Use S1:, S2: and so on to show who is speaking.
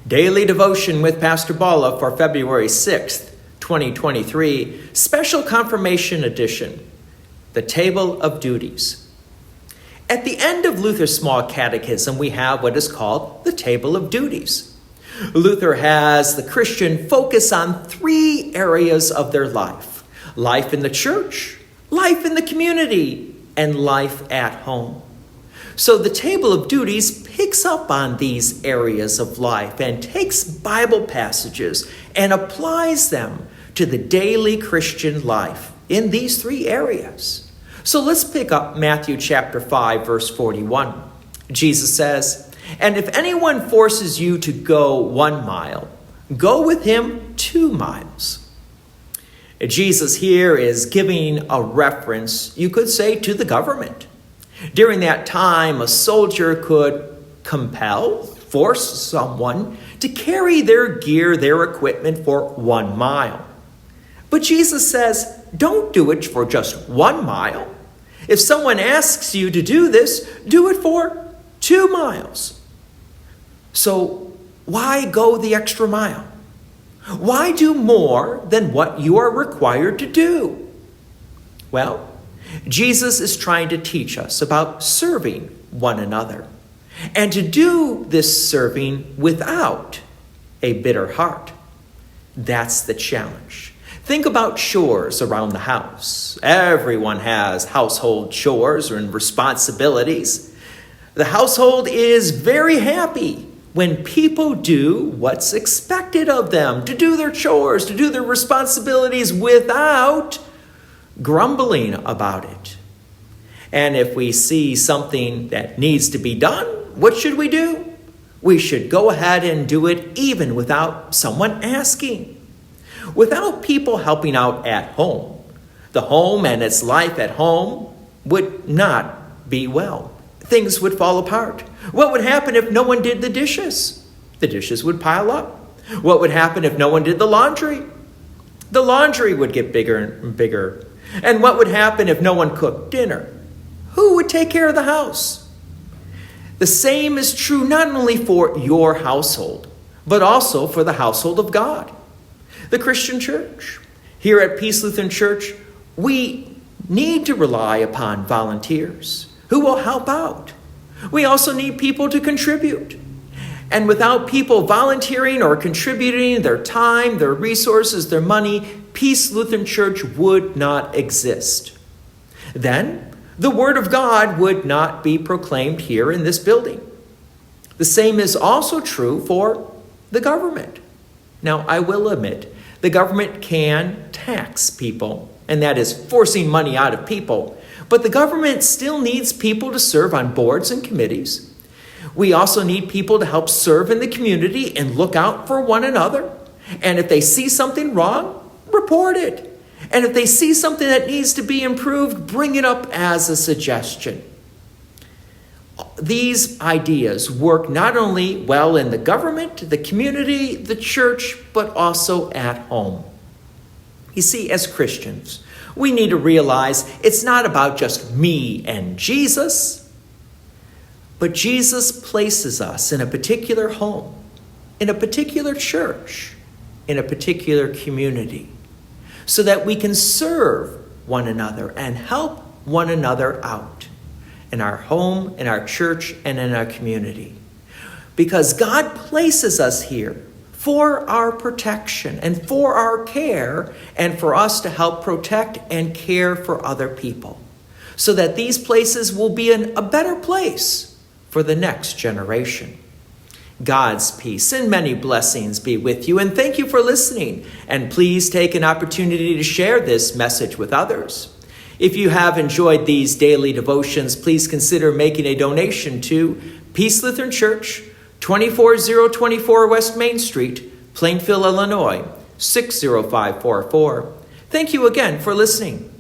S1: Daily Devotion with Pastor Balla for February 6th, 2023, Special Confirmation Edition, The Table of Duties. At the end of Luther's Small Catechism, we have what is called the Table of Duties. Luther has the Christian focus on three areas of their life: life in the church, life in the community, and life at home. So the Table of Duties picks up on these areas of life and takes Bible passages and applies them to the daily Christian life in these three areas. So let's pick up Matthew chapter 5, verse 41. Jesus says, "And if anyone forces you to go 1 mile, go with him 2 miles." Jesus here is giving a reference, you could say, to the government. During that time, a soldier could force someone to carry their gear, their equipment for 1 mile. But Jesus says, don't do it for just 1 mile. If someone asks you to do this, do it for 2 miles. So why go the extra mile? Why do more than what you are required to do? Well, Jesus is trying to teach us about serving one another and to do this serving without a bitter heart. That's the challenge. Think about chores around the house. Everyone has household chores and responsibilities. The household is very happy when people do what's expected of them, to do their chores, to do their responsibilities without grumbling about it. And if we see something that needs to be done, what should we do? We should go ahead and do it even without someone asking. Without people helping out at home, the home and its life at home would not be well. Things would fall apart. What would happen if no one did the dishes? The dishes would pile up. What would happen if no one did the laundry? The laundry would get bigger and bigger. And what would happen if no one cooked dinner? Who would take care of the house? The same is true not only for your household, but also for the household of God. The Christian church. Here at Peace Lutheran Church, we need to rely upon volunteers who will help out. We also need people to contribute. And without people volunteering or contributing their time, their resources, their money, Peace Lutheran Church would not exist. Then the Word of God would not be proclaimed here in this building. The same is also true for the government. Now, I will admit, the government can tax people, and that is forcing money out of people. But the government still needs people to serve on boards and committees. We also need people to help serve in the community and look out for one another. And if they see something wrong, report it. And if they see something that needs to be improved, bring it up as a suggestion. These ideas work not only well in the government, the community, the church, but also at home. You see, as Christians, we need to realize it's not about just me and Jesus, but Jesus places us in a particular home, in a particular church, in a particular community, so that we can serve one another and help one another out in our home, in our church, and in our community. Because God places us here for our protection and for our care and for us to help protect and care for other people so that these places will be in a better place for the next generation. God's peace and many blessings be with you, and thank you for listening. And please take an opportunity to share this message with others. If you have enjoyed these daily devotions, please consider making a donation to Peace Lutheran Church, 24024 West Main Street, Plainfield, Illinois, 60544. Thank you again for listening.